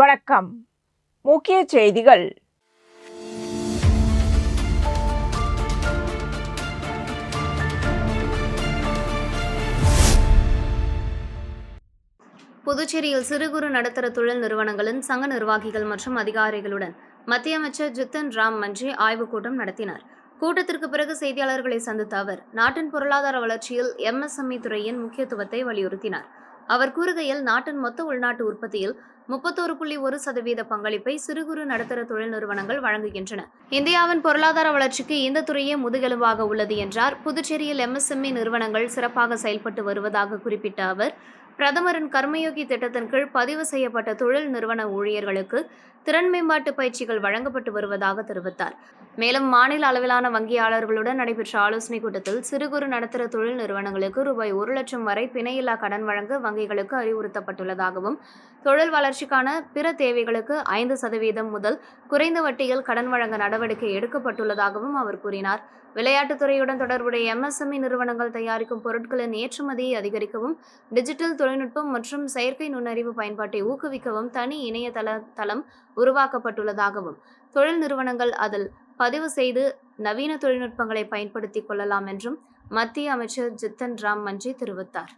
வணக்கம். முக்கிய செய்திகள். புதுச்சேரியில் சிறு குறு நடுத்தர தொழில் நிறுவனங்களின் சங்க நிர்வாகிகள் மற்றும் அதிகாரிகளுடன் மத்திய அமைச்சர் ஜித்தன் ராம் மஞ்சி ஆய்வுக் கூட்டம் நடத்தினார். கூட்டத்திற்கு பிறகு செய்தியாளர்களை சந்தித்த அவர், நாட்டின் பொருளாதார வளர்ச்சியில் MSME துறையின் முக்கியத்துவத்தை வலியுறுத்தினார். அவர் கூறுகையில், நாட்டின் மொத்த உள்நாட்டு உற்பத்தியில் 31.1% பங்களிப்பை சிறு குறு நடுத்தர தொழில் நிறுவனங்கள் வழங்குகின்றன. இந்தியாவின் பொருளாதார வளர்ச்சிக்கு இந்த துறையே முதுகெலும்பாக உள்ளது என்றார். புதுச்சேரியில் MSME நிறுவனங்கள் சிறப்பாக செயல்பட்டு வருவதாக குறிப்பிட்ட அவர், பிரதமரின் கர்மயோகி திட்டத்தின் கீழ் பதிவு செய்யப்பட்ட தொழில் நிறுவன ஊழியர்களுக்கு திறன் மேம்பாட்டு பயிற்சிகள் வழங்கப்பட்டு வருவதாக தெரிவித்தார். மேலும் மாநில அளவிலான வங்கியாளர்களுடன் நடைபெற்ற ஆலோசனைக் கூட்டத்தில் சிறு குறு நடுத்தர தொழில் நிறுவனங்களுக்கு ரூபாய் 1 லட்சம் வரை பிணையில்லா கடன் வழங்க வங்கிகளுக்கு அறிவுறுத்தப்பட்டுள்ளதாகவும், தொழில் வளர்ச்சிக்கான பிற தேவைகளுக்கு 5% முதல் குறைந்த வட்டியில் கடன் வழங்க நடவடிக்கை எடுக்கப்பட்டுள்ளதாகவும் அவர் கூறினார். விளையாட்டுத் துறையுடன் தொடர்புடைய MSME நிறுவனங்கள் தயாரிக்கும் பொருட்களின் ஏற்றுமதியை அதிகரிக்கவும், டிஜிட்டல் தொழில்நுட்பம் மற்றும் செயற்கை நுண்ணறிவு பயன்பாட்டை ஊக்குவிக்கவும் தனி இணையதள தளம் உருவாக்கப்பட்டுள்ளதாகவும், தொழில் நிறுவனங்கள் அதில் பதிவு செய்து நவீன தொழில்நுட்பங்களை பயன்படுத்திக் கொள்ளலாம் என்றும் மத்திய அமைச்சர் ஜித்தன் ராம் மஞ்சி தெரிவித்தார்.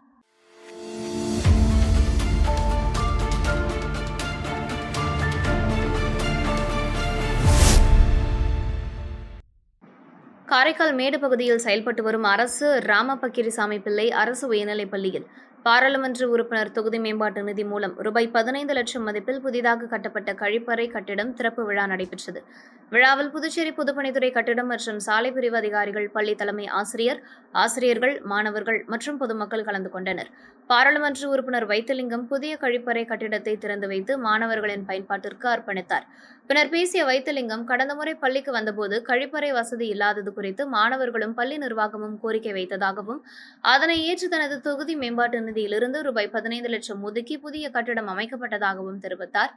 காரைக்கால் மேடு பகுதியில் செயல்பட்டு வரும் அரசு ராமபக்கிரிசாமி பிள்ளை அரசு உயர்நிலைப் பள்ளியில் பாராளுமன்ற உறுப்பினர் தொகுதி மேம்பாட்டு நிதி மூலம் ரூபாய் 15 லட்சம் மதிப்பில் புதிதாக கட்டப்பட்ட கழிப்பறை கட்டிடம் திறப்பு விழா நடைபெற்றது. விழாவில் புதுச்சேரி பொதுப்பணித்துறை கட்டிடம் மற்றும் சாலை பிரிவு அதிகாரிகள், பள்ளி தலைமை ஆசிரியர், ஆசிரியர்கள், மாணவர்கள் மற்றும் பொதுமக்கள் கலந்து கொண்டனர். பாராளுமன்ற உறுப்பினர் வைத்திலிங்கம் புதிய கழிப்பறை கட்டிடத்தை திறந்து வைத்து மாணவர்களின் பயன்பாட்டிற்கு அர்ப்பணித்தார். பின்னர் பேசிய வைத்திலிங்கம், கடந்த முறை பள்ளிக்கு வந்தபோது கழிப்பறை வசதி இல்லாதது குறித்து மாணவர்களும் பள்ளி நிர்வாகமும் கோரிக்கை வைத்ததாகவும், அதனை ஏற்று தனது தொகுதி மேம்பாட்டு நிதியிலிருந்து ரூபாய் 15 லட்சம் ஒதுக்கி புதிய கட்டிடம் அமைக்கப்பட்டதாகவும் தெரிவித்தார்.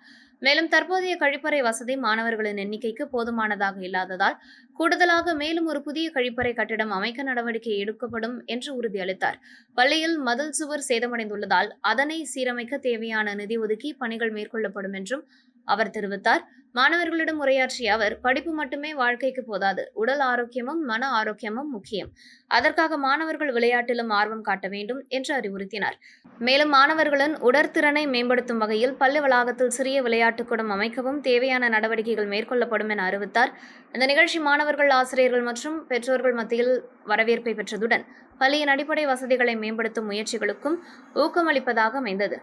மேலும் தற்போதைய கழிப்பறை வசதி மாணவர்களின் எண்ணிக்கைக்கு போதுமானதாக இல்லாததால் கூடுதலாக மேலும் ஒரு புதிய கழிப்பறை கட்டிடம் அமைக்க நடவடிக்கை எடுக்கப்படும் என்று உறுதியளித்தார். பள்ளியில் மதில் சுவர் சேதமடைந்துள்ளதால் அதனை சீரமைக்க தேவையான நிதி ஒதுக்கி பணிகள் மேற்கொள்ளப்படும் என்றும் அவர் தெரிவித்தார். மாணவர்களிடம் உரையாற்றிய அவர், படிப்பு மட்டுமே வாழ்க்கைக்கு போதாது, உடல் ஆரோக்கியமும் மன ஆரோக்கியமும் முக்கியம். அதற்காக மாணவர்கள் விளையாட்டிலும் ஆர்வம் காட்ட வேண்டும் என்று அறிவுறுத்தினார். மேலும் மாணவர்களின் உடற்திறனை மேம்படுத்தும் வகையில் பள்ளி வளாகத்தில் சிறிய விளையாட்டுக்கூடம் அமைக்கவும் தேவையான நடவடிக்கைகள் மேற்கொள்ளப்படும் என அறிவித்தார். இந்த நிகழ்ச்சி மாணவர்கள், ஆசிரியர்கள் மற்றும் பெற்றோர்கள் மத்தியில் வரவேற்பை பெற்றதுடன் பள்ளியின் அடிப்படை வசதிகளை மேம்படுத்தும் முயற்சிகளுக்கும் ஊக்கமளிப்பதாக அமைந்தது.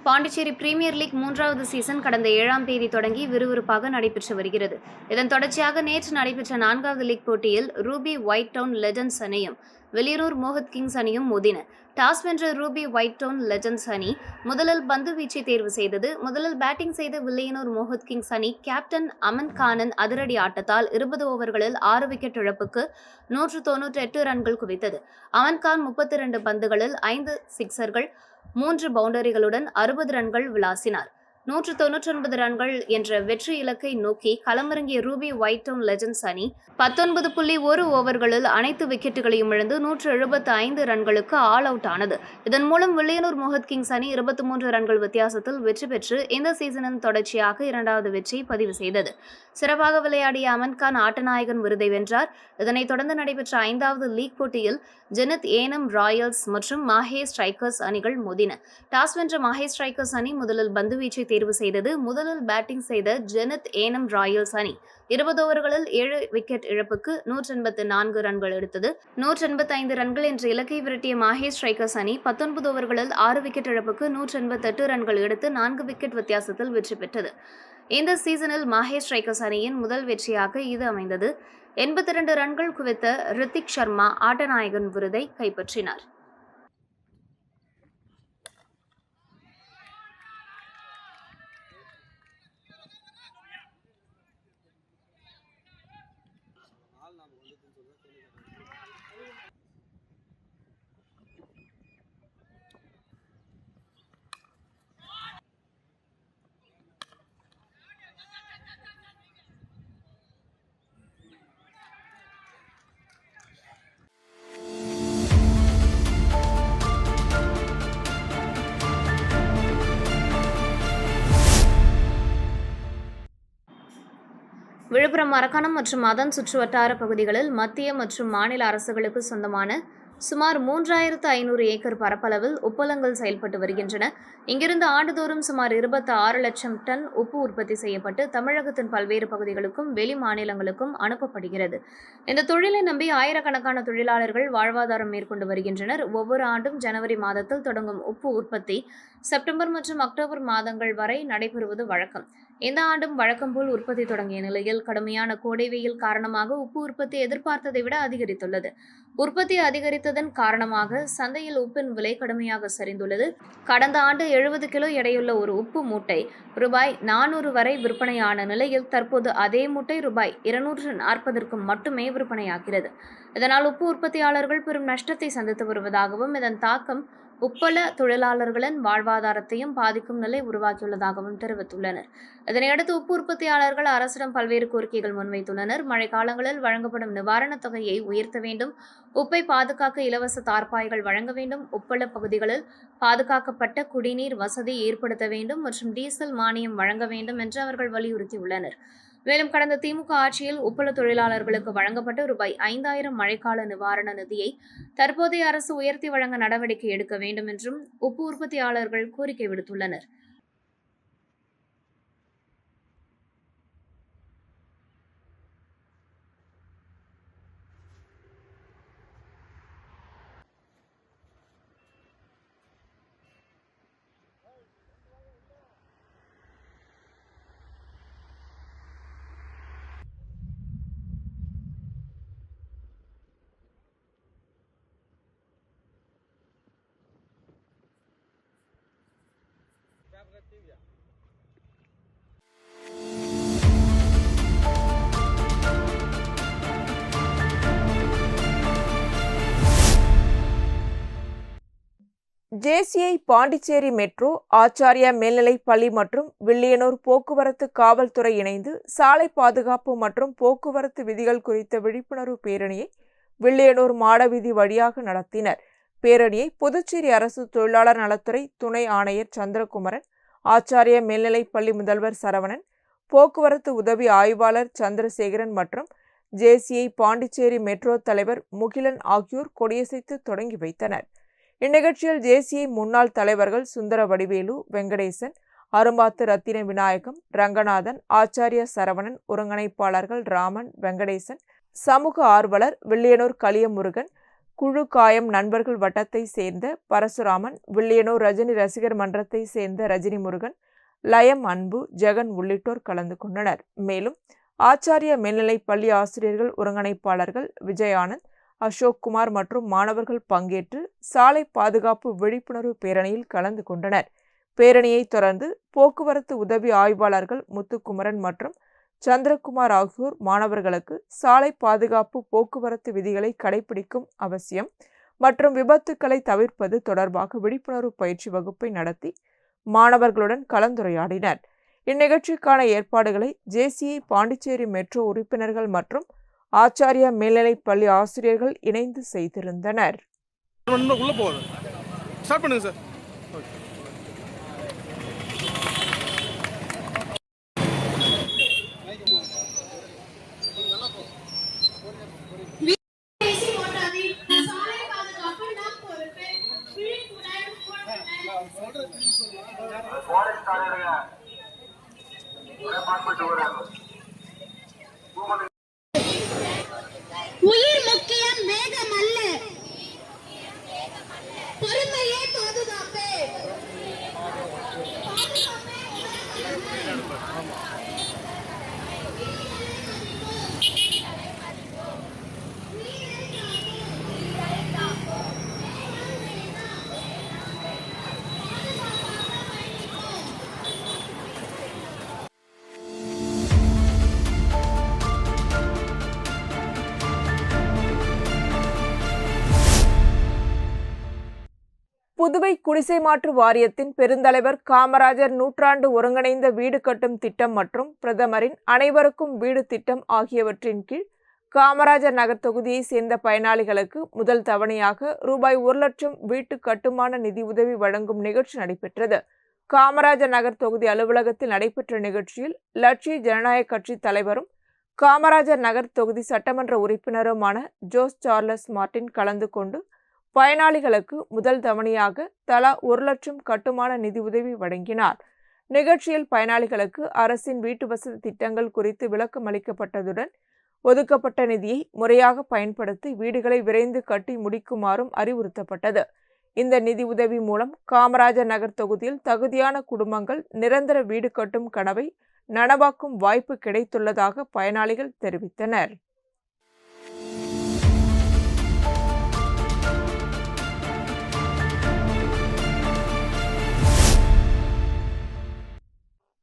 பாண்டிச்சேரி பிரீமியர் லீக் 3வது சீசன் கடந்த 7ஆம் தேதி தொடங்கி விறுவிறுப்பாக நடைபெற்று வருகிறது. இதன் தொடர்ச்சியாக நேற்று நடைபெற்ற 4வது லீக் போட்டியில் ரூபி ஒயிட் டவுன் லெஜண்ட்ஸ் அணியும் வெளியூர் மோஹத் கிங்ஸ் அணியும் மோதின. டாஸ் வென்ற ரூபி ஒயிட் டவுன் லெஜண்ட்ஸ் அணி முதலில் பந்து வீச்சை தேர்வு செய்தது. முதலில் பேட்டிங் செய்த வில்லியனூர் மோஹத் கிங்ஸ் அணி கேப்டன் அமன் கானின் அதிரடி ஆட்டத்தால் 20 ஓவர்களில் 6 விக்கெட் இழப்புக்கு 198 ரன்கள் குவித்தது. அமன் கான் 32 பந்துகளில் 5 சிக்சர்கள், 3 பவுண்டரிகளுடன் 60 ரன்கள் விளாசினார். 199 ரன்கள் என்ற வெற்றி இலக்கை நோக்கி களமிறங்கிய ரூபி ஒயிட் டவுன் லெஜண்ட்ஸ் அணி 19.1 ஓவர்களில் அனைத்து விக்கெட்டுகளையும் இழந்து 175 ரன்களுக்கு ஆல் அவுட் ஆனது. இதன் மூலம் வில்லியனூர் மோஹத் கிங்ஸ் அணி 23 ரன்கள் வித்தியாசத்தில் வெற்றி பெற்று இந்த சீசனின் தொடர்ச்சியாக 2வது வெற்றியை பதிவு செய்தது. சிறப்பாக விளையாடிய அமன் கான் ஆட்டநாயகன் விருதை வென்றார். இதனைத் தொடர்ந்து நடைபெற்ற 5வது லீக் போட்டியில் ஜெனத் ஏனம் ராயல்ஸ் மற்றும் மாஹே ஸ்ட்ரைக்கர்ஸ் அணிகள் மோதின. டாஸ் வென்ற மாஹே ஸ்ட்ரைக்கர்ஸ் அணி முதலில் பந்துவீச்சை தேர்வு செய்தது. முதலில் பேட்டிங் செய்த ஜெனத் ஏனம் ராயல்ஸ் அணி 20 ஓவர்களில் 7 விக்கெட் இழப்புக்கு 184 ரன்கள் எடுத்தது. 185 ரன்கள் என்ற இலக்கை விரட்டிய மாஹே ஸ்ட்ரைக்கர்ஸ் அணி 19 ஓவர்களில் 6 விக்கெட் இழப்புக்கு 188 ரன்கள் எடுத்து 4 விக்கெட் வித்தியாசத்தில் வெற்றி பெற்றது. இந்த சீசனில் மாஹே ஸ்ட்ரைக்கர்ஸ் அணியின் முதல் வெற்றியாக இது அமைந்தது. 82 ரன்கள் குவித்த ரித்திக் சர்மா ஆட்டநாயகன் விருதை கைப்பற்றினார். விழுப்புரம் மரக்காணம் மற்றும் அதன் சுற்றுவட்டார பகுதிகளில் மத்திய மற்றும் மாநில அரசுகளுக்கு சொந்தமான சுமார் 3500 ஏக்கர் பரப்பளவில் உப்பளங்கள் செயல்பட்டு வருகின்றன. இங்கிருந்து ஆண்டுதோறும் சுமார் 26 லட்சம் டன் உப்பு உற்பத்தி செய்யப்பட்டு தமிழகத்தின் பல்வேறு பகுதிகளுக்கும் வெளி மாநிலங்களுக்கும் அனுப்பப்படுகிறது. இந்த தொழிலை நம்பி ஆயிரக்கணக்கான தொழிலாளர்கள் வாழ்வாதாரம் மேற்கொண்டு வருகின்றனர். ஒவ்வொரு ஆண்டும் ஜனவரி மாதத்தில் தொடங்கும் உப்பு உற்பத்தி செப்டம்பர் மற்றும் அக்டோபர் மாதங்கள் வரை நடைபெறுவது வழக்கம். இந்த ஆண்டும் வழக்கம் போல் உற்பத்தி தொடங்கிய நிலையில் கடுமையான கோடை வெயில் காரணமாக உப்பு உற்பத்தி எதிர்பார்த்ததை விட அதிகரித்துள்ளது. உற்பத்தி அதிகரித்ததன் காரணமாக சந்தையில் உப்பின் விலை கடுமையாக சரிந்துள்ளது. கடந்த ஆண்டு 70 கிலோ எடையுள்ள ஒரு உப்பு மூட்டை ரூபாய் 400 வரை விற்பனையான நிலையில் தற்போது அதே மூட்டை ரூபாய் 240 மட்டுமே விற்பனையாகிறது. இதனால் உப்பு உற்பத்தியாளர்கள் பெரும் நஷ்டத்தை சந்தித்து வருவதாகவும் இதன் தாக்கம் உப்பள தொழிலாளர்களின் வாழ்வாதாரத்தையும் பாதிக்கும் நிலை உருவாக்கியுள்ளதாகவும் தெரிவித்துள்ளனர். இதனையடுத்து உப்பு உற்பத்தியாளர்கள் அரசிடம் பல்வேறு கோரிக்கைகள் முன்வைத்துள்ளனர். மழைக்காலங்களில் வழங்கப்படும் நிவாரணத் தொகையை உயர்த்த வேண்டும், உப்பை பாதுகாக்க இலவச தார்பாய்கள் வழங்க வேண்டும், உப்பள பகுதிகளில் பாதுகாக்கப்பட்ட குடிநீர் வசதி ஏற்படுத்த வேண்டும் மற்றும் டீசல் மானியம் வழங்க வேண்டும் என்று அவர்கள் வலியுறுத்தியுள்ளனர். மேலும் கடந்த திமுக ஆட்சியில் உப்பள தொழிலாளர்களுக்கு வழங்கப்பட்ட ரூபாய் 5000 மழைக்கால நிவாரண நிதியை தற்போதைய அரசு உயர்த்தி வழங்க நடவடிக்கை எடுக்க வேண்டும் என்றும் உப்பு உற்பத்தியாளர்கள் கோரிக்கை விடுத்துள்ளனர். ஜேசிஐ பாண்டிச்சேரி மெட்ரோ, ஆச்சாரியா மேல்நிலைப் பள்ளி மற்றும் வில்லியனூர் போக்குவரத்து காவல்துறை இணைந்து சாலை பாதுகாப்பு மற்றும் போக்குவரத்து விதிகள் குறித்த விழிப்புணர்வு பேரணியை வில்லியனூர் மாடவீதி வழியாக நடத்தினர். பேரணியை புதுச்சேரி அரசு தொழிலாளர் நலத்துறை துணை ஆணையர் சந்திரகுமரன், ஆச்சாரியா மேல்நிலைப் பள்ளி முதல்வர் சரவணன், போக்குவரத்து உதவி ஆய்வாளர் சந்திரசேகரன் மற்றும் ஜேசிஐ பாண்டிச்சேரி மெட்ரோ தலைவர் முகிலன் ஆகியோர் கொடியசைத்து தொடங்கி வைத்தனர். இந்நிகழ்ச்சியில் ஜேசிஐ முன்னாள் தலைவர்கள் சுந்தர வடிவேலு, வெங்கடேசன், அரும்பாத்து ரத்தின விநாயகம், ரங்கநாதன், ஆச்சாரியா சரவணன், ஒருங்கிணைப்பாளர்கள் ராமன், வெங்கடேசன், சமூக ஆர்வலர் வில்லியனூர் கலியமுருகன், குழு காயம் நண்பர்கள் வட்டத்தை சேர்ந்த பரசுராமன், வில்லியனூர் ரஜினி ரசிகர் மன்றத்தை சேர்ந்த ரஜினி முருகன், லயம் அன்பு, ஜெகன் உள்ளிட்டோர் கலந்து கொண்டனர். மேலும் ஆச்சாரியா மேல்நிலைப் பள்ளி ஆசிரியர்கள் ஒருங்கிணைப்பாளர்கள் விஜயானந்த், அசோக் குமார் மற்றும் மாணவர்கள் பங்கேற்று சாலை பாதுகாப்பு விழிப்புணர்வு பேரணியில் கலந்து கொண்டனர். பேரணியை தொடர்ந்து போக்குவரத்து உதவி ஆய்வாளர்கள் முத்துக்குமரன் மற்றும் சந்திரகுமார் ஆகியோர் மாணவர்களுக்கு சாலை பாதுகாப்பு போக்குவரத்து விதிகளை கடைபிடிக்கும் அவசியம் மற்றும் விபத்துக்களை தவிர்ப்பது தொடர்பாக விழிப்புணர்வு பயிற்சி வகுப்பை நடத்தி மாணவர்களுடன் கலந்துரையாடினர். இந்நிகழ்ச்சிக்கான ஏற்பாடுகளை ஜேசிஐ பாண்டிச்சேரி மெட்ரோ உறுப்பினர்கள் மற்றும் ஆச்சாரியா மேல்நிலைப் பள்ளி ஆசிரியர்கள் இணைந்து செய்திருந்தனர். உயிர் முக்கியம், வேகம் அல்ல. பொறுமையே பாதுகாப்பு. புதுவை குடிசை மாற்று வாரியத்தின் பெருந்தலைவர் காமராஜர் நூற்றாண்டு ஒருங்கிணைந்த வீடு கட்டும் திட்டம் மற்றும் பிரதமரின் அனைவருக்கும் வீடு திட்டம் ஆகியவற்றின் கீழ் காமராஜர் நகர் தொகுதியை சேர்ந்த பயனாளிகளுக்கு முதல் தவணையாக ரூபாய் 1 லட்சம் வீட்டு கட்டுமான நிதி உதவி வழங்கும் நிகழ்ச்சி நடைபெற்றது. காமராஜர் நகர் தொகுதி அலுவலகத்தில் நடைபெற்ற நிகழ்ச்சியில் லட்சிய ஜனநாயக கட்சி தலைவரும் காமராஜர் நகர் தொகுதி சட்டமன்ற உறுப்பினருமான ஜோஸ் சார்லஸ் மார்டின் கலந்து கொண்டு பயனாளிகளுக்கு முதல் தவணையாக தலா 1 லட்சம் கட்டுமான நிதி உதவி வழங்கினார். நிகழ்ச்சியில் பயனாளிகளுக்கு அரசின் வீட்டு வசதி திட்டங்கள் குறித்து விளக்கம் அளிக்கப்பட்டதுடன் ஒதுக்கப்பட்ட நிதியை முறையாக பயன்படுத்தி வீடுகளை விரைந்து கட்டி முடிக்குமாறும் அறிவுறுத்தப்பட்டது. இந்த நிதி உதவி மூலம் காமராஜர் நகர் தொகுதியில் தகுதியான குடும்பங்கள் நிரந்தர வீடு கட்டும் கனவை நனவாக்கும் வாய்ப்பு கிடைத்துள்ளதாக பயனாளிகள் தெரிவித்தனர்.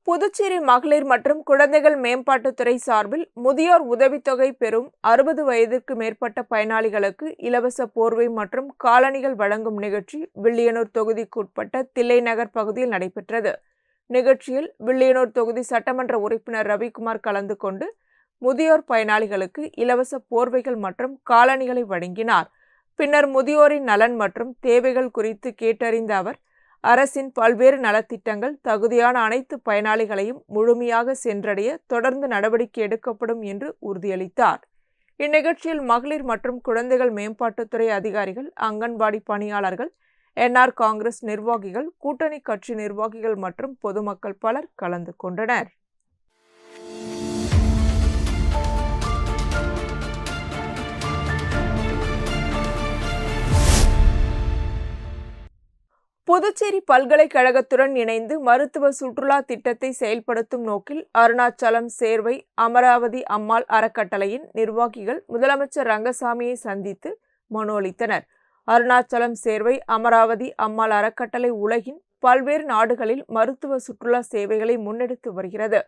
புதுச்சேரி மகளிர் மற்றும் குழந்தைகள் மேம்பாட்டுத்துறை சார்பில் முதியோர் உதவித்தொகை பெறும் 60 வயதிற்கு மேற்பட்ட பயனாளிகளுக்கு இலவச போர்வை மற்றும் காலணிகள் வழங்கும் நிகழ்ச்சி வில்லியனூர் தொகுதிக்குட்பட்ட தில்லை நகர் பகுதியில் நடைபெற்றது. நிகழ்ச்சியில் வில்லியனூர் தொகுதி சட்டமன்ற உறுப்பினர் ரவிக்குமார் கலந்து கொண்டு முதியோர் பயனாளிகளுக்கு இலவச போர்வைகள் மற்றும் காலணிகளை வழங்கினார். பின்னர் முதியோரின் நலன் மற்றும் தேவைகள் குறித்து கேட்டறிந்த அவர் அரசின் பல்வேறு நலத்திட்டங்கள் தகுதியான அனைத்து பயனாளிகளையும் முழுமையாக சென்றடைய தொடர்ந்து நடவடிக்கை எடுக்கப்படும் என்று உறுதியளித்தார். இந்நிகழ்ச்சியில் மகளிர் மற்றும் குழந்தைகள் மேம்பாட்டுத்துறை அதிகாரிகள், அங்கன்வாடி பணியாளர்கள், என்ஆர் காங்கிரஸ் நிர்வாகிகள், கூட்டணி கட்சி நிர்வாகிகள் மற்றும் பொதுமக்கள் பலர் கலந்து கொண்டனர். புதுச்சேரி பல்கலைக்கழகத்துடன் இணைந்து மருத்துவ சுற்றுலா திட்டத்தை செயல்படுத்தும் நோக்கில் அருணாச்சலம் சேர்வை அமராவதி அம்மாள் அறக்கட்டளையின் நிர்வாகிகள் முதலமைச்சர் ரங்கசாமியை சந்தித்து மனு அளித்தனர். அருணாச்சலம் சேர்வை அமராவதி அம்மாள் அறக்கட்டளை உலகின் பல்வேறு நாடுகளில் மருத்துவ சுற்றுலா சேவைகளை முன்னெடுத்து வருகிறது.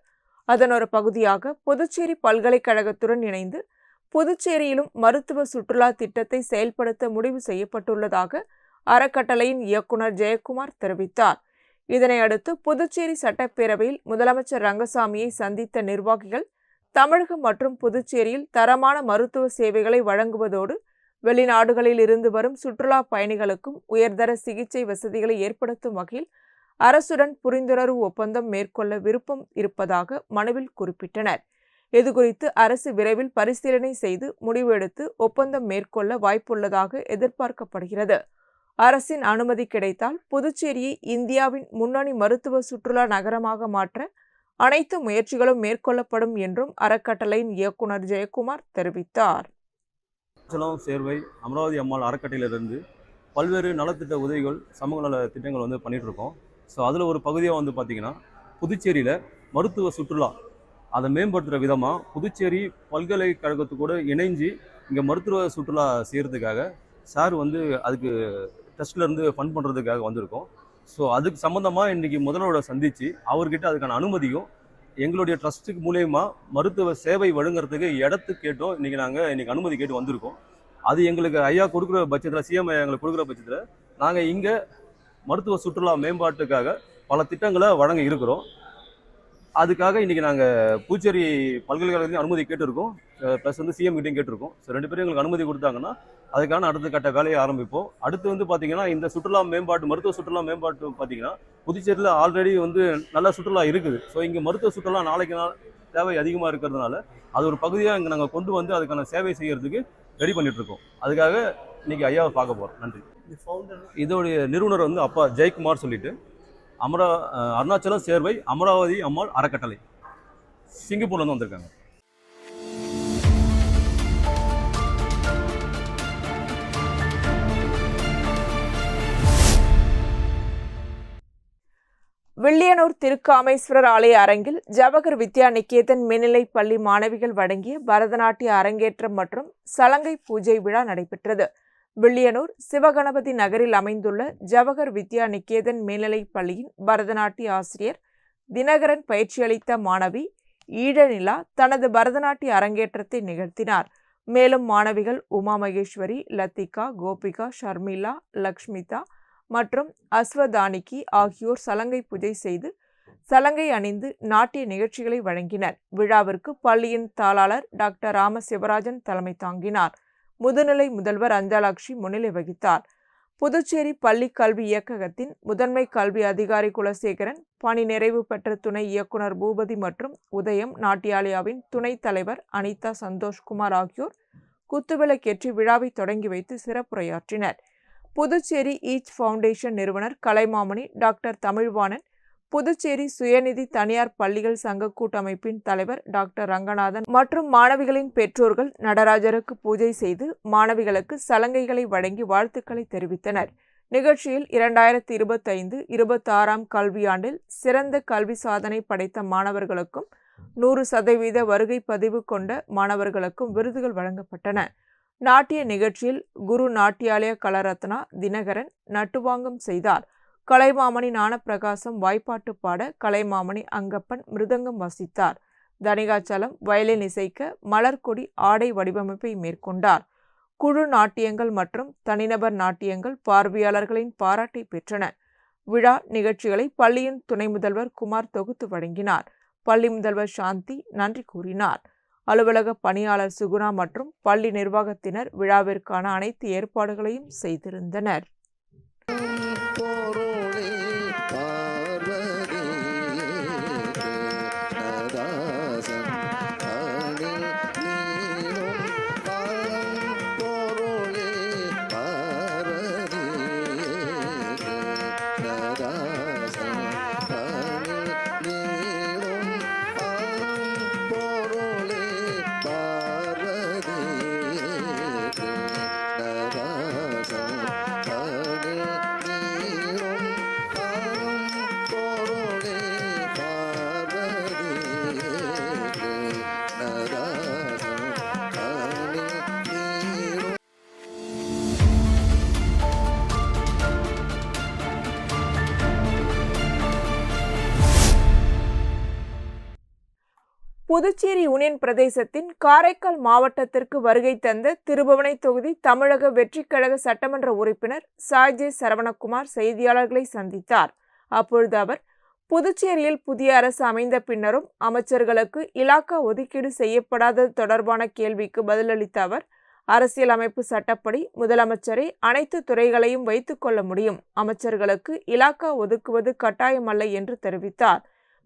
அதன் ஒரு பகுதியாக புதுச்சேரி பல்கலைக்கழகத்துடன் இணைந்து புதுச்சேரியிலும் மருத்துவ சுற்றுலா திட்டத்தை செயல்படுத்த முடிவு செய்யப்பட்டுள்ளதாக அறக்கட்டளையின் இயக்குனர் ஜெயக்குமார் தெரிவித்தார். இதனையடுத்து புதுச்சேரி சட்டப்பேரவையில் முதலமைச்சர் ரங்கசாமியை சந்தித்த நிர்வாகிகள் தமிழகம் மற்றும் புதுச்சேரியில் தரமான மருத்துவ சேவைகளை வழங்குவதோடு வெளிநாடுகளில் இருந்து வரும் சுற்றுலா பயணிகளுக்கும் உயர்தர சிகிச்சை வசதிகளை ஏற்படுத்தும் வகையில் அரசுடன் புரிந்துணர்வு ஒப்பந்தம் மேற்கொள்ள விருப்பம் இருப்பதாக மனுவில் குறிப்பிட்டனர். இதுகுறித்து அரசு விரைவில் பரிசீலனை செய்து முடிவு எடுத்து ஒப்பந்தம் மேற்கொள்ள வாய்ப்புள்ளதாக எதிர்பார்க்கப்படுகிறது. அரசின் அனுமதி கிடைத்தால் புதுச்சேரியை இந்தியாவின் முன்னணி மருத்துவ சுற்றுலா நகரமாக மாற்ற அனைத்து முயற்சிகளும் மேற்கொள்ளப்படும் என்றும் அறக்கட்டளையின் இயக்குனர் ஜெயக்குமார் தெரிவித்தார். சேர்வை அமராவதி அம்மாள் அறக்கட்டளையிலிருந்து பல்வேறு நலத்திட்ட உதவிகள், சமூக நல திட்டங்கள் பண்ணிட்டு இருக்கோம். ஸோ அதில் ஒரு பகுதியாக பார்த்தீங்கன்னா புதுச்சேரியில் மருத்துவ சுற்றுலா அதை மேம்படுத்துகிற விதமாக புதுச்சேரி பல்கலைக்கழகத்துக்கூட இணைஞ்சு இங்கே மருத்துவ சுற்றுலா செய்கிறதுக்காக சார் அதுக்கு ட்ரஸ்ட்லேருந்து ஃபண்ட் பண்ணுறதுக்காக வந்திருக்கோம். ஸோ அதுக்கு சம்மந்தமாக இன்றைக்கி முதல்வரோட சந்தித்து அவர்கிட்ட அதுக்கான அனுமதியும் எங்களுடைய ட்ரஸ்ட்டுக்கு மூலயமா மருத்துவ சேவை வழங்குறதுக்கு இடத்துக்கு கேட்டோம். இன்றைக்கி அனுமதி கேட்டு வந்திருக்கோம். அது எங்களுக்கு ஐயா கொடுக்குற பட்சத்தில், சிஎம் ஐயா எங்களுக்கு கொடுக்குற பட்சத்தில் நாங்கள் இங்கே மருத்துவ சுற்றுலா மேம்பாட்டுக்காக பல திட்டங்களை வழங்க இருக்கிறோம். அதுக்காக இன்றைக்கி நாங்கள் புதுச்சேரி பல்கலைக்கழகத்தையும் அனுமதி கேட்டிருக்கோம், ப்ளஸ் சிஎம் கிட்டையும் கேட்டிருக்கோம். ஸோ 2 பேரும் எங்களுக்கு அனுமதி கொடுத்தாங்கன்னா அதுக்கான அடுத்த கட்ட வேலையை ஆரம்பிப்போம். அடுத்து பார்த்தீங்கன்னா இந்த சுற்றுலா மேம்பாட்டு, மருத்துவ சுற்றுலா மேம்பாட்டு பார்த்தீங்கன்னா புதுச்சேரியில் ஆல்ரெடி நல்ல சுற்றுலா இருக்குது. ஸோ இங்கே மருத்துவ சுற்றுலா நாளைக்கு நாள் தேவை அதிகமாக இருக்கிறதுனால அது ஒரு பகுதியாக இங்கே நாங்கள் கொண்டு அதுக்கான சேவை செய்கிறதுக்கு ரெடி பண்ணிகிட்ருக்கோம். அதுக்காக இன்றைக்கி ஐயாவை பார்க்க போகிறோம். நன்றி. இதோடைய நிறுவனர் அப்பா ஜெயக்குமார் சொல்லிட்டு அருணாச்சலம் சேர்வை அமராவதி அம்மாள் அறக்கட்டளை சிங்கப்பூர்லேருந்து வந்திருக்காங்க. வில்லியனூர் திருக்காமேஸ்வரர் ஆலய அரங்கில் ஜவஹர் வித்யா நிகேதன் மேல்நிலைப் பள்ளி மாணவிகள் வழங்கிய பரதநாட்டிய அரங்கேற்றம் மற்றும் சலங்கை பூஜை விழா நடைபெற்றது. வில்லியனூர் சிவகணபதி நகரில் அமைந்துள்ள ஜவஹர் வித்யா நிகேதன் மேல்நிலைப் பள்ளியின் பரதநாட்டிய ஆசிரியர் தினகரன் பயிற்சியளித்த மாணவி ஈழநிலா தனது பரதநாட்டிய அரங்கேற்றத்தை நிகழ்த்தினார். மேலும் மாணவிகள் உமா மகேஸ்வரி, லத்திகா, கோபிகா, ஷர்மிளா, லக்ஷ்மிதா மற்றும் அஸ்வதானிகி ஆகியோர் சலங்கை பூஜை செய்து சலங்கை அணிந்து நாட்டிய நிகழ்ச்சிகளை வழங்கினர். விழாவிற்கு பள்ளியின் தாளாளர் டாக்டர் ராம சிவராஜன் தலைமை தாங்கினார். முதுநிலை முதல்வர் அஞ்சலாட்சி முன்னிலை வகித்தார். புதுச்சேரி பள்ளி கல்வி இயக்ககத்தின் முதன்மை கல்வி அதிகாரி குலசேகரன், பணி நிறைவு பெற்ற துணை இயக்குனர் பூபதி மற்றும் உதயம் நாட்டியாலயாவின் துணைத் தலைவர் அனிதா சந்தோஷ்குமார் ஆகியோர் குத்துவிளக்கேற்றி விழாவை தொடங்கி வைத்து சிறப்புரையாற்றினர். புதுச்சேரி ஈச் ஃபவுண்டேஷன் நிறுவனர் கலைமாமணி டாக்டர் தமிழ்வாணன், புதுச்சேரி சுயநிதி தனியார் பள்ளிகள் சங்க கூட்டமைப்பின் தலைவர் டாக்டர் ரங்கநாதன் மற்றும் மாணவிகளின் பெற்றோர்கள் நடராஜருக்கு பூஜை செய்து மாணவிகளுக்கு சலங்கைகளை வழங்கி வாழ்த்துக்களை தெரிவித்தனர். நிகழ்ச்சியில் 2025-26 கல்வியாண்டில் சிறந்த கல்வி சாதனை படைத்த மாணவர்களுக்கும் 100% வருகை பதிவு கொண்ட மாணவர்களுக்கும் விருதுகள் வழங்கப்பட்டன. நாட்டிய நிகழ்ச்சியில் குரு நாட்டியாலய கலரத்னா தினகரன் நட்டுவாங்கம் செய்தார். கலைமாமணி ஞானப்பிரகாசம் வாய்ப்பாட்டு பாட, கலைமாமணி அங்கப்பன் மிருதங்கம் வாசித்தார். தனிகாச்சலம் வயலின் இசைக்க, மலர்கொடி ஆடை வடிவமைப்பை மேற்கொண்டார். குழு நாட்டியங்கள் மற்றும் தனிநபர் நாட்டியங்கள் பார்வையாளர்களின் பாராட்டை பெற்றன. விழா நிகழ்ச்சிகளை பள்ளியின் துணை முதல்வர் குமார் தொகுத்து வழங்கினார். பள்ளி முதல்வர் சாந்தி நன்றி கூறினார். அலுவலக பணியாளர் சுகுணா மற்றும் பள்ளி நிர்வாகத்தினர் விழாவிற்கான அனைத்து ஏற்பாடுகளையும் செய்திருந்தனர். புதுச்சேரி யூனியன் பிரதேசத்தின் காரைக்கால் மாவட்டத்திற்கு வருகை தந்த திருபுவனை தொகுதி தமிழக வெற்றிக் கழக சட்டமன்ற உறுப்பினர் சாய்ஜே சரவணகுமார் செய்தியாளர்களை சந்தித்தார். அப்பொழுது அவர், புதுச்சேரியில் புதிய அரசு அமைந்த பின்னரும் அமைச்சர்களுக்கு இலாக்கா ஒதுக்கீடு செய்யப்படாதது தொடர்பான கேள்விக்கு பதிலளித்த அவர், அரசியலமைப்பு சட்டப்படி முதலமைச்சரை அனைத்து துறைகளையும் வைத்துக் கொள்ள முடியும், அமைச்சர்களுக்கு இலாக்கா ஒதுக்குவது கட்டாயமல்ல என்று தெரிவித்தார்.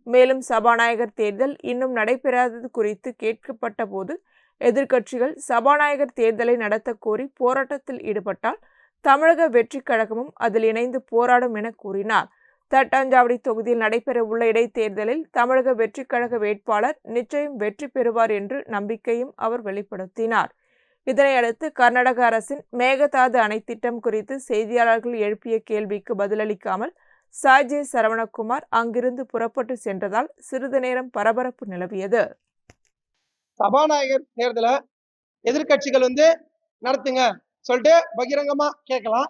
மேலும் சபாநாயகர் தேர்தல் இன்னும் நடைபெறாதது குறித்து கேட்கப்பட்ட போது எதிர்க்கட்சிகள் சபாநாயகர் தேர்தலை நடத்த கோரி போராட்டத்தில் ஈடுபட்டால் தமிழக வெற்றிக் கழகமும் அதில் இணைந்து போராடும் என கூறினார். தட்டாஞ்சாவடி தொகுதியில் நடைபெறவுள்ள இடைத்தேர்தலில் தமிழக வெற்றிக் கழக வேட்பாளர் நிச்சயம் வெற்றி பெறுவார் என்று நம்பிக்கையும் அவர் வெளிப்படுத்தினார். இதனையடுத்து கர்நாடக அரசின் மேகதாது அணை திட்டம் குறித்து செய்தியாளர்கள் எழுப்பிய கேள்விக்கு பதிலளிக்காமல் சாய்ஜே சரவணகுமார் அங்கிருந்து புறப்பட்டு சென்றதால் சிறிது நேரம் பரபரப்பு நிலவியது. சபாநாயகர் தேர்தலை எதிர்கட்சிகள் நடத்துங்க சொல்லிட்டு பகிரங்கமா கேட்கலாம்.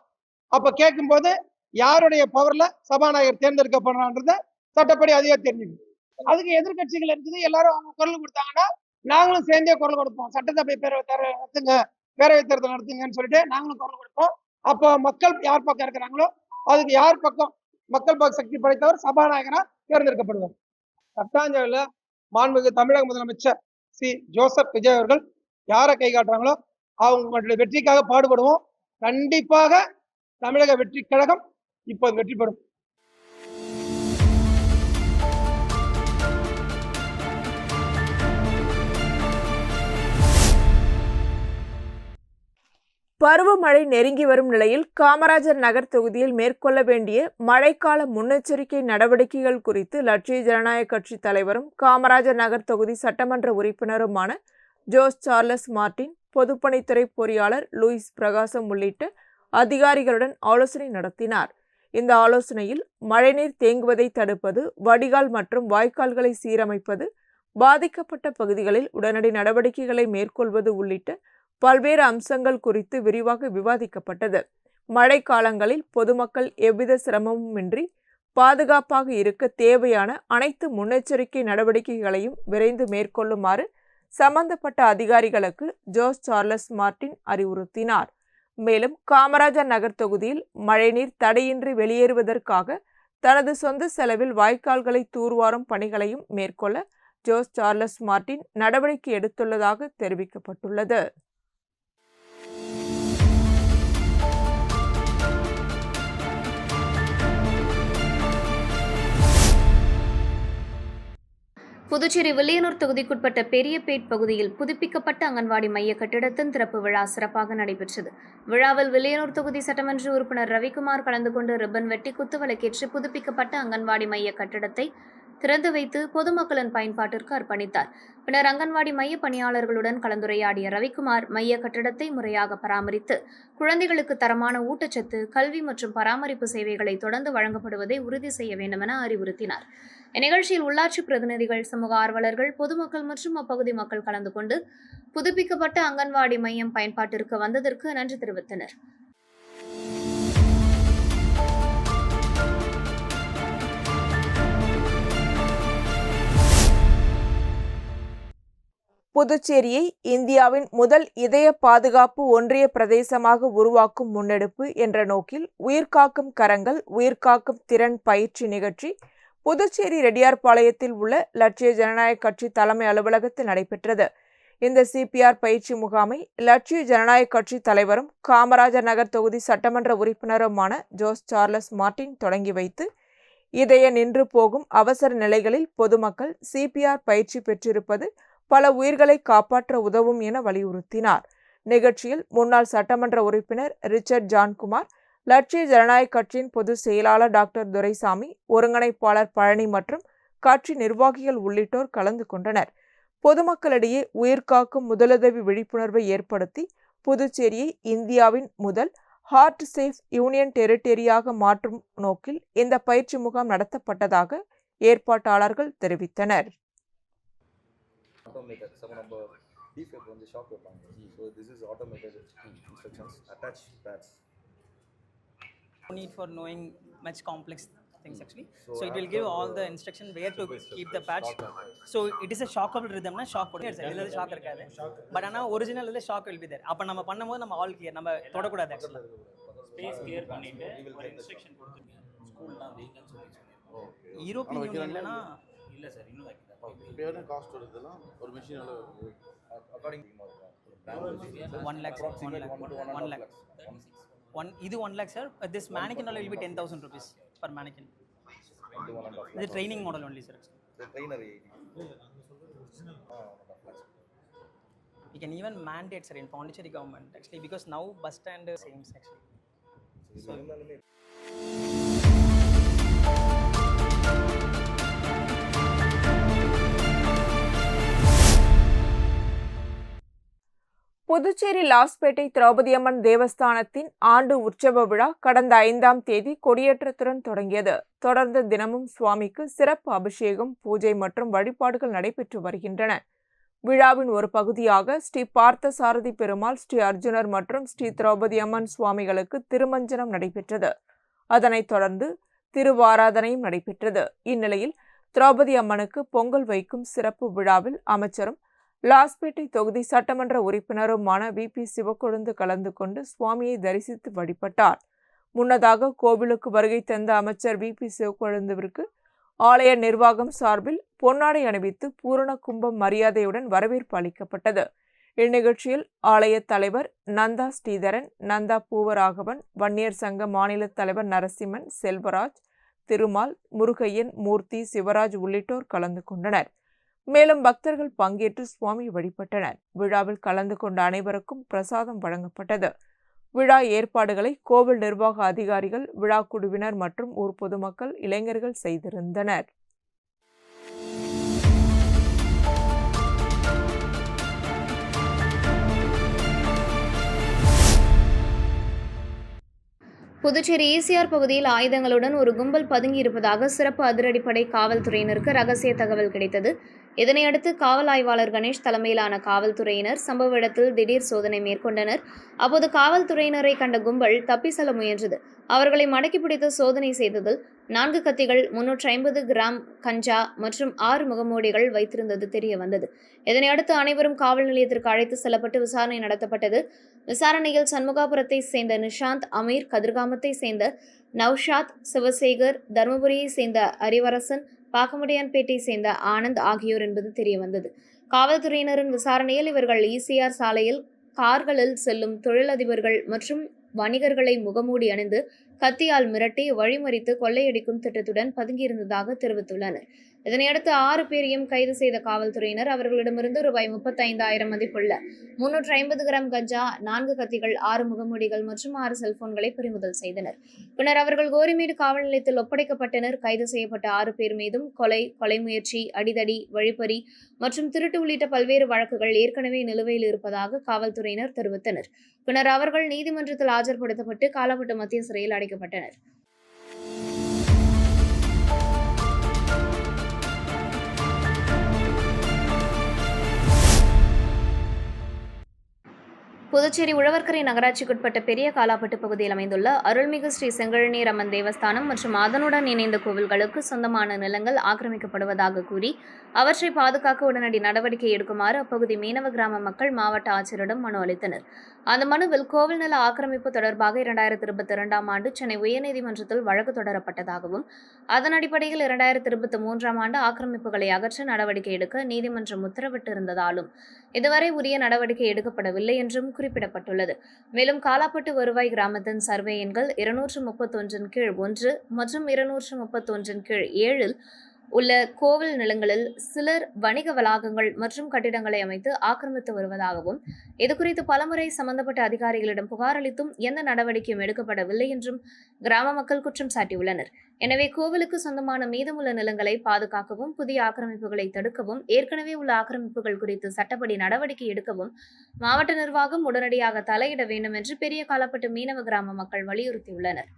அப்ப கேட்கும்போது யாருடைய பவர்ல சபாநாயகர் தேர்ந்தெடுக்கப்படுறான்றது சட்டப்படி அதிகா தெரிஞ்சுக்கணும். அதுக்கு எதிர்கட்சிகள் இருக்குது, எல்லாரும் அவங்க குரல் கொடுத்தாங்கன்னா நாங்களும் சேர்ந்தே குரல் கொடுப்போம். சட்டசபை பேரவை தேர்தல் நடத்துங்கன்னு சொல்லிட்டு நாங்களும் குரல் கொடுப்போம். அப்போ மக்கள் யார் பக்கம் இருக்கிறாங்களோ அதுக்கு யார் பக்கம் மக்கள் பக்க சக்தி படைத்தவர் சபாநாயகரா தேர்ந்தெடுக்கப்படுவார். தட்டாஞ்சாவடியில மாண்புமிகு தமிழக முதலமைச்சர் சி ஜோசப் விஜய் அவர்கள் யாரை கை காட்டுறாங்களோ அவங்களுடைய வெற்றிக்காக பாடுபடுவோம். கண்டிப்பாக தமிழக வெற்றி கழகம் இப்போது வெற்றி பெறும். பருவமழை நெருங்கி வரும் நிலையில் காமராஜர் நகர் தொகுதியில் மேற்கொள்ள வேண்டிய மழைக்கால முன்னெச்சரிக்கை நடவடிக்கைகள் குறித்து லட்சிய ஜனநாயக கட்சி தலைவரும் காமராஜர் நகர் தொகுதி சட்டமன்ற உறுப்பினருமான ஜோஸ் சார்லஸ் மார்டின், பொதுப்பணித்துறை பொறியாளர் லூயிஸ் பிரகாசம் உள்ளிட்ட அதிகாரிகளுடன் ஆலோசனை நடத்தினார். இந்த ஆலோசனையில் மழைநீர் தேங்குவதை தடுப்பது, வடிகால் மற்றும் வாய்க்கால்களை சீரமைப்பது, பாதிக்கப்பட்ட பகுதிகளில் உடனடி நடவடிக்கைகளை மேற்கொள்வது உள்ளிட்ட பல்வேறு அம்சங்கள் குறித்து விரிவாக விவாதிக்கப்பட்டது. மழை காலங்களில் பொதுமக்கள் எவ்வித சிரமமுமின்றி பாதுகாப்பாக இருக்க தேவையான அனைத்து முன்னெச்சரிக்கை நடவடிக்கைகளையும் விரைந்து மேற்கொள்ளுமாறு சம்பந்தப்பட்ட அதிகாரிகளுக்கு ஜோஸ் சார்லஸ் மார்டின் அறிவுறுத்தினார். மேலும் காமராஜர் நகர் தொகுதியில் மழைநீர் தடையின்றி வெளியேறுவதற்காக தனது சொந்த செலவில் வாய்க்கால்களை தூர்வாரும் பணிகளையும் மேற்கொள்ள ஜோஸ் சார்லஸ் மார்டின் நடவடிக்கை எடுத்துள்ளதாக தெரிவிக்கப்பட்டுள்ளது. புதுச்சேரி வில்லியனூர் தொகுதிக்குட்பட்ட பெரியபேட் பகுதியில் புதுப்பிக்கப்பட்ட அங்கன்வாடி மைய கட்டிடத்தின் திறப்பு விழா சிறப்பாக நடைபெற்றது. விழாவில் வில்லியனூர் தொகுதி சட்டமன்ற உறுப்பினர் ரவிக்குமார் கலந்து கொண்டு ரிப்பன் வெட்டி குத்துவிளக்கேற்றி புதுப்பிக்கப்பட்ட அங்கன்வாடி மைய கட்டிடத்தை திறந்து வைத்து பொதுமக்களின் பயன்பாட்டிற்கு அர்ப்பணித்தார். பின்னர் அங்கன்வாடி மைய பணியாளர்களுடன் கலந்துரையாடிய ரவிக்குமார் மைய கட்டிடத்தை முறையாக பராமரித்து குழந்தைகளுக்கு தரமான ஊட்டச்சத்து, கல்வி மற்றும் பராமரிப்பு சேவைகளை தொடர்ந்து வழங்கப்படுவதை உறுதி செய்ய வேண்டும் என அறிவுறுத்தினார். இந்நிகழ்ச்சியில் உள்ளாட்சி பிரதிநிதிகள், சமூக ஆர்வலர்கள், பொதுமக்கள் மற்றும் அப்பகுதி மக்கள் கலந்து கொண்டு புதுப்பிக்கப்பட்ட அங்கன்வாடி மையம் பயன்பாட்டிற்கு வந்ததற்கு நன்றி தெரிவித்தனர். புதுச்சேரியை இந்தியாவின் முதல் இதய பாதுகாப்பு ஒன்றிய பிரதேசமாக உருவாக்கும் முன்னெடுப்பு என்ற நோக்கில் உயிர்காக்கும் கரங்கள் உயிர்காக்கும் திறன் பயிற்சி நிகழ்ச்சி புதுச்சேரி ரெட்டியார்பாளையத்தில் உள்ள லட்சிய ஜனநாயக கட்சி தலைமை அலுவலகத்தில் நடைபெற்றது. இந்த CPR பயிற்சி முகாமை லட்சிய ஜனநாயக கட்சி தலைவரும் காமராஜர் நகர் தொகுதி சட்டமன்ற உறுப்பினருமான ஜோஸ் சார்லஸ் மார்டின் தொடங்கி வைத்து, இதய நின்று போகும் அவசர நிலைகளில் பொதுமக்கள் CPR பயிற்சி பெற்றிருப்பது பல உயிர்களை காப்பாற்ற உதவும் என வலியுறுத்தினார். நிகழ்ச்சியில் முன்னாள் சட்டமன்ற உறுப்பினர் ரிச்சர்ட் ஜான்குமார், லட்சிய ஜனநாயக கட்சியின் பொதுச் செயலாளர் டாக்டர் துரைசாமி, ஒருங்கிணைப்பாளர் பழனி மற்றும் கட்சி நிர்வாகிகள் உள்ளிட்டோர் கலந்து கொண்டனர். பொதுமக்களிடையே உயிர்காக்கும் முதலுதவி விழிப்புணர்வை ஏற்படுத்தி புதுச்சேரியை இந்தியாவின் முதல் ஹார்ட் சேஃப் யூனியன் டெரிட்டரியாக மாற்றும் நோக்கில் இந்த பயிற்சி முகாம் நடத்தப்பட்டதாக ஏற்பாட்டாளர்கள் தெரிவித்தனர். automated some நம்ம டிஃபெக்ட் வந்து ஷாக் வைப்பாங்க. So this is automated instructions attach pads. No need for knowing much complex things actually. So it will give all the instruction where to keep the patch. So it is a shockable rhythm na shock போடு sir. இதுல shock இருக்காது. But ஆனா ஒரிஜினல்ல shock will be there. அப்ப நம்ம பண்ணும்போது நம்ம all clear, நம்ம தொட கூடாது actually. ஸ்பேஸ் கிளியர் பண்ணிட்டு ஒரு இன்ஸ்ட்ரக்ஷன் கொடுத்துருங்க. ஸ்கூல்ல வீக்கன் சொல்லி யூரோப்பியன் யூனியன்லனா இல்ல சார், இன்னும் வைக்கல. பேர்ன காஸ்ட் வருதுல ஒரு மெஷின் அகார்டிங் 1 lakh இது 1 lakh sir. This mannequin will be 10,000 rupees per mannequin. This is training model only sir. the trainer We can even mandate sir in Pondicherry government actually, because now bus stand same actually. So Puducherry Lawspet Draupadiamman தேவஸ்தானத்தின் ஆண்டு உற்சவ விழா கடந்த 5ஆம் தேதி கொடியேற்றத்துடன் தொடங்கியது. தொடர்ந்து தினமும் சுவாமிக்கு சிறப்பு அபிஷேகம், பூஜை மற்றும் வழிபாடுகள் நடைபெற்று வருகின்றன. விழாவின் ஒரு பகுதியாக ஸ்ரீ பார்த்த சாரதி பெருமாள், ஸ்ரீ அர்ஜுனர் மற்றும் ஸ்ரீ திரௌபதியம்மன் சுவாமிகளுக்கு திருமஞ்சனம் நடைபெற்றது. அதனைத் தொடர்ந்து திருவாராதனையும் நடைபெற்றது. இந்நிலையில் திரௌபதி அம்மனுக்கு பொங்கல் வைக்கும் சிறப்பு விழாவில் அமைச்சரும் லாஸ்பேட்டை தொகுதி சட்டமன்ற உறுப்பினருமான VP சிவக்கொழுந்து கலந்து கொண்டு சுவாமியை தரிசித்து வழிபட்டார். முன்னதாக கோவிலுக்கு வருகை தந்த அமைச்சர் VP சிவக்கொழுந்துவிற்கு ஆலய நிர்வாகம் சார்பில் பொன்னாடை அணிவித்து பூரண கும்பம் மரியாதையுடன் வரவேற்பு அளிக்கப்பட்டது. இந்நிகழ்ச்சியில் ஆலய தலைவர் நந்தா ஸ்ரீதரன், நந்தா பூவராகவன், வன்னியர் சங்க மாநில தலைவர் நரசிம்மன், செல்வராஜ், திருமால், முருகையன், மூர்த்தி, சிவராஜ் உள்ளிட்டோர் கலந்து கொண்டனர். மேலும் பக்தர்கள் பங்கேற்று சுவாமி வழிபட்டனர். விழாவில் கலந்து கொண்ட அனைவருக்கும் பிரசாதம் வழங்கப்பட்டது. விழா ஏற்பாடுகளை கோவில் நிர்வாக அதிகாரிகள், விழா குழுவினர் மற்றும் ஊர் பொதுமக்கள், இளைஞர்கள் செய்திருந்தனர். புதுச்சேரி ECR பகுதியில் ஆயுதங்களுடன் ஒரு கும்பல் பதுங்கியிருப்பதாக சிறப்பு அதிரடிப்படை காவல்துறையினருக்கு ரகசிய தகவல் கிடைத்தது. இதனையடுத்து காவல் ஆய்வாளர் கணேஷ் தலைமையிலான காவல்துறையினர் சம்பவ இடத்தில் திடீர் சோதனை மேற்கொண்டனர். அப்போது காவல்துறையினரை கண்ட கும்பல் தப்பி செல்ல முயன்றது. அவர்களை மடக்கி பிடித்து சோதனை செய்ததில் 4 கத்திகள், 350 கிராம் கஞ்சா மற்றும் 6 முகமூடிகள் வைத்திருந்தது தெரிய வந்தது. இதனையடுத்து அனைவரும் காவல் நிலையத்திற்கு அழைத்து செல்லப்பட்டு விசாரணை நடத்தப்பட்டது. விசாரணையில் சண்முகாபுரத்தை சேர்ந்த நிஷாந்த், அமீர், கதிர்காமத்தை சேர்ந்த நவ்ஷாத், சிவசேகர், தர்மபுரியை சேர்ந்த அறிவரசன், பாக்கமுடியான்பேட்டை சேர்ந்த ஆனந்த் ஆகியோர் என்பது தெரிய வந்தது. காவல்துறையினரின் விசாரணையில் இவர்கள் ECR சாலையில் கார்களில் செல்லும் தொழிலதிபர்கள் மற்றும் வணிகர்களை முகமூடி அணிந்து கத்தியால் மிரட்டி வழிமறித்து கொள்ளையடிக்கும் திட்டத்துடன் பதுங்கியிருந்ததாக தெரிவித்துள்ளனர். இதனையடுத்து 6 பேரையும் கைது செய்த காவல்துறையினர் அவர்களிடமிருந்து ரூபாய் 35,000 மதிப்புள்ள 350 கிராம் கஞ்சா, 4 கத்திகள், 6 முகமூடிகள் மற்றும் 6 செல்போன்களை பறிமுதல் செய்தனர். பின்னர் அவர்கள் கோரிமேடு காவல் நிலையத்தில் ஒப்படைக்கப்பட்டனர். கைது செய்யப்பட்ட 6 பேர் மீதும் கொலை முயற்சி, அடிதடி, வழிப்பறி மற்றும் திருட்டு உள்ளிட்ட பல்வேறு வழக்குகள் ஏற்கனவே நிலுவையில் இருப்பதாக காவல்துறையினர் தெரிவித்தனர். பின்னர் அவர்கள் நீதிமன்றத்தில் ஆஜர்படுத்தப்பட்டு காலாப்பட்டு மத்திய சிறையில் அடைக்கப்பட்டனர். புதுச்சேரி உழவர்கரை நகராட்சிக்குட்பட்ட பெரிய காலாப்பட்டு பகுதியில் அமைந்துள்ள அருள்மிகு ஸ்ரீ செங்கழநீர் அம்மன் தேவஸ்தானம் மற்றும் அதனுடன் இணைந்த கோவில்களுக்கு சொந்தமான நிலங்கள் ஆக்கிரமிக்கப்படுவதாக கூறி அவற்றை பாதுகாக்க உடனடி நடவடிக்கை எடுக்குமாறு அப்பகுதி மீனவ கிராம மக்கள் மாவட்ட ஆட்சியரிடம் மனு அளித்தனர். அந்த மனுவில் கோவில் நில ஆக்கிரமிப்பு தொடர்பாக 2022ஆம் ஆண்டு சென்னை உயர்நீதிமன்றத்தில் வழக்கு தொடரப்பட்டதாகவும் அதன் அடிப்படையில் 2023ஆம் ஆண்டு ஆக்கிரமிப்புகளை அகற்ற நடவடிக்கை எடுக்க நீதிமன்றம் உத்தரவிட்டிருந்ததாலும் இதுவரை உரிய நடவடிக்கை எடுக்கப்படவில்லை என்றும் குறிப்பிடப்பட்டுள்ளது. மேலும் காலாப்பட்டு வருவாய் கிராமத்தின் சர்வே எண்கள் 231 கீழ் 1 மற்றும் 231 கீழ் 7 உள்ள கோவில் நிலங்களில் சிலர் வணிக வளாகங்கள் மற்றும் கட்டிடங்களை அமைத்து ஆக்கிரமித்து வருவதாகவும் இதுகுறித்து பலமுறை சம்பந்தப்பட்ட அதிகாரிகளிடம் புகார் அளித்தும் எந்த நடவடிக்கையும் எடுக்கப்படவில்லை என்றும் கிராம மக்கள் குற்றம் சாட்டியுள்ளனர். எனவே கோவிலுக்கு சொந்தமான மீதமுள்ள நிலங்களை பாதுகாக்கவும், புதிய ஆக்கிரமிப்புகளை தடுக்கவும், ஏற்கனவே உள்ள ஆக்கிரமிப்புகள் குறித்து சட்டப்படி நடவடிக்கை எடுக்கவும் மாவட்ட நிர்வாகம் உடனடியாக தலையிட வேண்டும் என்று பெரிய காலாப்பட்டு மீனவ கிராம மக்கள் வலியுறுத்தியுள்ளனர்.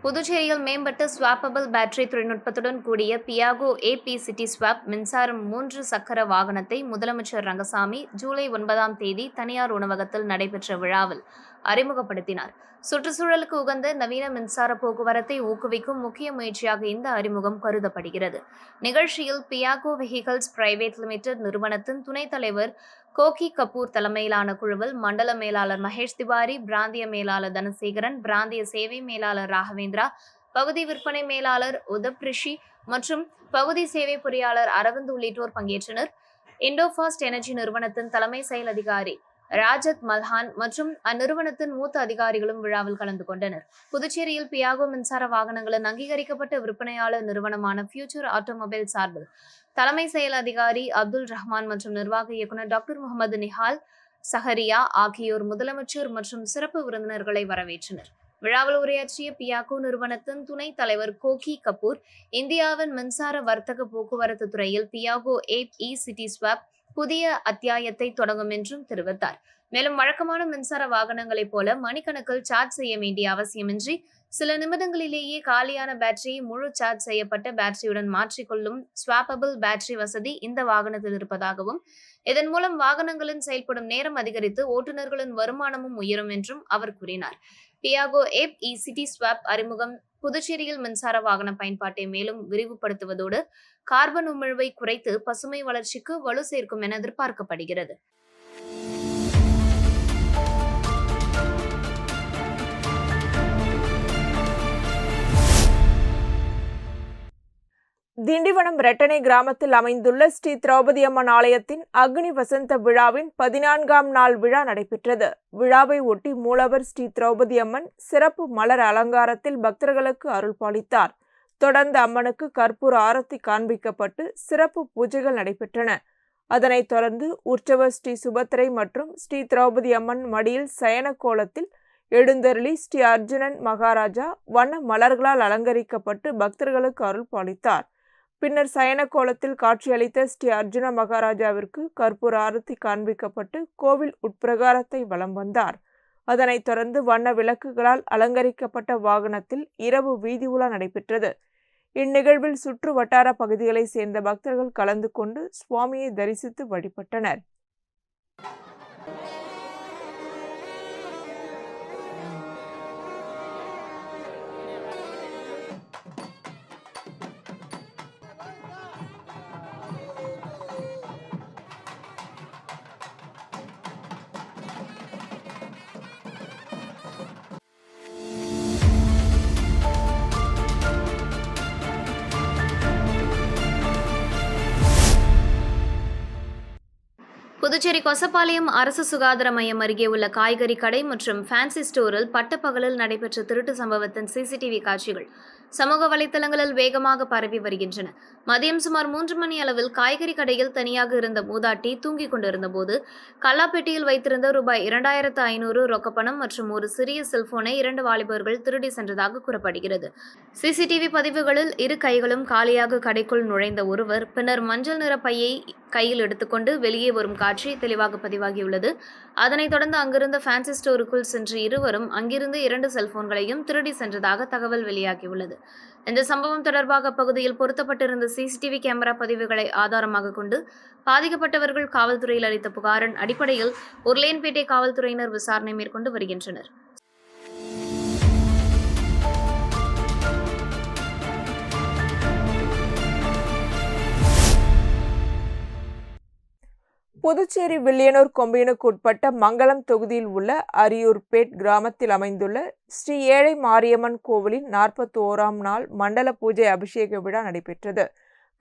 புதுச்சேரியில் மேம்பட்ட ஸ்வாப்பபிள் பேட்டரி தொழில்நுட்பத்துடன் கூடிய பியாகோ AP சிட்டி ஸ்வாப் மின்சாரம் 3 சக்கர வாகனத்தை முதலமைச்சர் ரங்கசாமி ஜூலை 9ஆம் தேதி தனியார் உணவகத்தில் நடைபெற்ற விழாவில் அறிமுகப்படுத்தினார். சுற்றுச்சூழலுக்கு உகந்த நவீன மின்சார போக்குவரத்தை ஊக்குவிக்கும் முக்கிய முயற்சியாக இந்த அறிமுகம் கருதப்படுகிறது. நிகழ்ச்சியில் பியாகோ வெஹிக்கல்ஸ் பிரைவேட் லிமிடெட் நிறுவனத்தின் துணைத் தலைவர் கோகி கபூர் தலைமையிலான குழுவில் மண்டல மேலாளர் மகேஷ் திவாரி, பிராந்திய மேலாளர் தனசேகரன், பிராந்திய சேவை மேலாளர் ராகவேந்திரா, பகுதி விற்பனை மேலாளர் உதப் ரிஷி மற்றும் பகுதி சேவை பொறியாளர் அரவிந்த் உள்ளிட்டோர் பங்கேற்றனர். இண்டோஃபாஸ்ட் எனர்ஜி நிறுவனத்தின் தலைமை செயல் அதிகாரி ராஜத் மல்ஹான் மற்றும் அந்நிறுவனத்தின் மூத்த அதிகாரிகளும் விழாவில் கலந்து கொண்டனர். புதுச்சேரியில் பியாகோ மின்சார வாகனங்களின் அங்கீகரிக்கப்பட்ட விற்பனையாளர் நிறுவனமான ஃபியூச்சர் ஆட்டோமொபைல் சார்பில் தலைமை செயல் அதிகாரி அப்துல் ரஹ்மான் மற்றும் நிர்வாக இயக்குநர் டாக்டர் முகமது நிஹால் சஹரியா ஆகியோர் முதலமைச்சர் மற்றும் சிறப்பு விருந்தினர்களை வரவேற்றனர். விழாவில் உரையாற்றிய பியாகோ நிறுவனத்தின் துணைத் தலைவர் கோகி கபூர், இந்தியாவின் மின்சார வர்த்தக போக்குவரத்து துறையில் பியாகோ AP சிட்டி ஸ்வாப் புதிய அத்தியாயத்தை தொடங்கும் என்றும் தெரிவித்தார். மேலும் வழக்கமான மின்சார வாகனங்களைப் போல மணிக்கணக்கில் சார்ஜ் செய்ய வேண்டிய அவசியமின்றி சில நிமிடங்களிலேயே காலியான பேட்டரியை முழு சார்ஜ் செய்யப்பட்ட பேட்டரியுடன் மாற்றிக்கொள்ளும் ஸ்வாப்பபிள் பேட்டரி வசதி இந்த வாகனத்தில் இருப்பதாகவும் இதன் மூலம் வாகனங்களின் செயல்படும் நேரம் அதிகரித்து ஓட்டுநர்களின் வருமானமும் உயரும் என்றும் அவர் கூறினார். பியாகோ AP சிட்டி ஸ்வாப் அறிமுகம் புதுச்சேரியில் மின்சார வாகன பயன்பாட்டை மேலும் விரிவுபடுத்துவதோடு கார்பன் உமிழ்வை குறைத்து பசுமை வளர்ச்சிக்கு வலு சேர்க்கும் என எதிர்பார்க்கப்படுகிறது. திண்டிவனம் ரெட்டனை கிராமத்தில் அமைந்துள்ள ஸ்ரீ திரௌபதி அம்மன் ஆலயத்தின் அக்னி வசந்த விழாவின் 14ஆம் நாள் விழா நடைபெற்றது. விழாவை ஒட்டி மூலவர் ஸ்ரீ திரௌபதி அம்மன் சிறப்பு மலர் அலங்காரத்தில் பக்தர்களுக்கு அருள் பாலித்தார். தொடர்ந்து அம்மனுக்கு கற்பூர ஆரத்தி காண்பிக்கப்பட்டு சிறப்பு பூஜைகள் நடைபெற்றன. அதனைத் தொடர்ந்து உற்சவர் ஸ்ரீ சுபத்திரை மற்றும் ஸ்ரீ திரௌபதி அம்மன் மடியில் சயன கோலத்தில் எழுந்தருளி ஸ்ரீ அர்ஜுனன் மகாராஜா வண்ண மலர்களால் அலங்கரிக்கப்பட்டு பக்தர்களுக்கு அருள் பாலித்தார். பின்னர் சயன கோலத்தில் காட்சியளித்த ஸ்ரீ அர்ஜுன மகாராஜாவிற்கு கற்பூர ஆரத்தி காண்பிக்கப்பட்டு கோவில் உட்பிரகாரத்தை வலம் வந்தார். அதனைத் தொடர்ந்து வண்ண விளக்குகளால் அலங்கரிக்கப்பட்ட வாகனத்தில் இரவு வீதி உலா நடைபெற்றது. இந்நிகழ்வில் சுற்று வட்டார பகுதிகளைச் சேர்ந்த பக்தர்கள் கலந்து கொண்டு சுவாமியை தரிசித்து வழிபட்டனர். புதுச்சேரி கொசப்பாளையம் அரசு சுகாதார மையம் அருகே உள்ள காய்கறி கடை மற்றும் ஃபேன்சி ஸ்டோரில் பட்டப்பகலில் நடைபெற்ற திருட்டு சம்பவத்தின் சிசிடிவி காட்சிகள் சமூக வலைதளங்களில் வேகமாக பரவி வருகின்றன. மதியம் சுமார் 3 மணி அளவில் காய்கறி கடையில் தனியாக இருந்த மூதாட்டி தூங்கிக் கொண்டிருந்த போது கல்லாப்பெட்டியில் வைத்திருந்த ரூபாய் 2500 ரொக்கப்பணம் மற்றும் ஒரு சிறிய செல்போனை 2 வாலிபர்கள் திருடி சென்றதாக கூறப்படுகிறது. சிசிடிவி பதிவுகளில் இரு கைகளும் காலியாக கடைக்குள் நுழைந்த ஒருவர் பின்னர் மஞ்சள் நிற பையை கையில் எடுத்துக்கொண்டு வெளியே வரும் காட்சி தெளிவாக பதிவாகியுள்ளது. அதனைத் தொடர்ந்து அங்கிருந்த ஃபேன்சி ஸ்டோருக்குள் சென்ற இருவரும் அங்கிருந்து 2 செல்போன்களையும் திருடி சென்றதாக தகவல் வெளியாகியுள்ளது. இந்த சம்பவம் தொடர்பாக அப்பகுதியில் பொருத்தப்பட்டிருந்த சிசிடிவி கேமரா பதிவுகளை ஆதாரமாக கொண்டு பாதிக்கப்பட்டவர்கள் காவல்துறையில் அளித்த புகாரின் அடிப்படையில் உருளையன்பேட்டை காவல்துறையினர் விசாரணை மேற்கொண்டு வருகின்றனர். புதுச்சேரி வில்லியனூர் கொம்பியனுக்கு உட்பட்ட மங்களம் தொகுதியில் உள்ள அரியூர்பேட் கிராமத்தில் அமைந்துள்ள ஸ்ரீ ஏழை மாரியம்மன் கோவிலின் 41ஆம் நாள் மண்டல பூஜை அபிஷேக விழா நடைபெற்றது.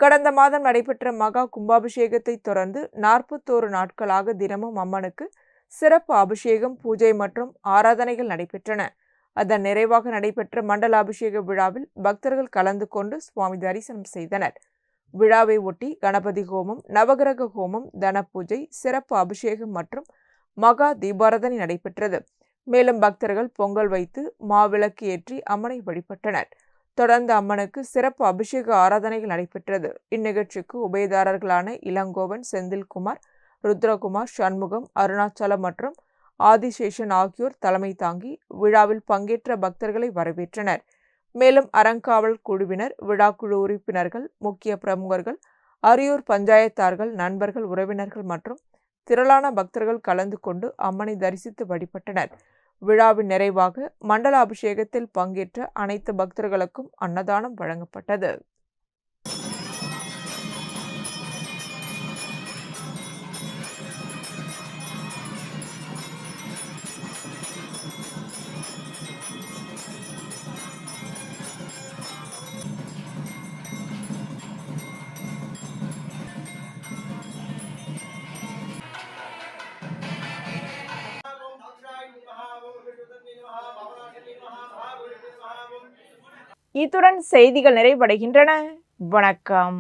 கடந்த மாதம் நடைபெற்ற மகா கும்பாபிஷேகத்தை தொடர்ந்து 41 நாட்களாக தினமும் அம்மனுக்கு சிறப்பு அபிஷேகம், பூஜை மற்றும் ஆராதனைகள் நடைபெற்றன. அதன் நிறைவாக நடைபெற்ற மண்டல அபிஷேக விழாவில் பக்தர்கள் கலந்து கொண்டு சுவாமி தரிசனம் செய்தனர். விழாவை ஒட்டி கணபதி ஹோமம், நவகிரக ஹோமம், தன பூஜை, சிறப்பு அபிஷேகம் மற்றும் மகா தீபாராதனை நடைபெற்றது. மேலும் பக்தர்கள் பொங்கல் வைத்து மாவிளக்கு ஏற்றி அம்மனை வழிபட்டனர். தொடர்ந்து அம்மனுக்கு சிறப்பு அபிஷேக ஆராதனைகள் நடைபெற்றது. இந்நிகழ்ச்சிக்கு உபயதாரர்களான இளங்கோவன், செந்தில்குமார், ருத்ரகுமார், சண்முகம், அருணாச்சலம் மற்றும் ஆதிசேஷன் ஆகியோர் தலைமை தாங்கி விழாவில் பங்கேற்ற பக்தர்களை வரவேற்றனர். மேலும் அறங்காவல் குழுவினர், விழாக்குழு உறுப்பினர்கள், முக்கிய பிரமுகர்கள், அரியூர் பஞ்சாயத்தார்கள், நண்பர்கள், உறவினர்கள் மற்றும் திரளான பக்தர்கள் கலந்து கொண்டு அம்மனை தரிசித்து வழிபட்டனர். விழாவின் நிறைவாக மண்டல அபிஷேகத்தில் பங்கேற்ற அனைத்து பக்தர்களுக்கும் அன்னதானம் வழங்கப்பட்டது. இத்துடன் செய்திகள் நிறைவடைகின்றன. வணக்கம்.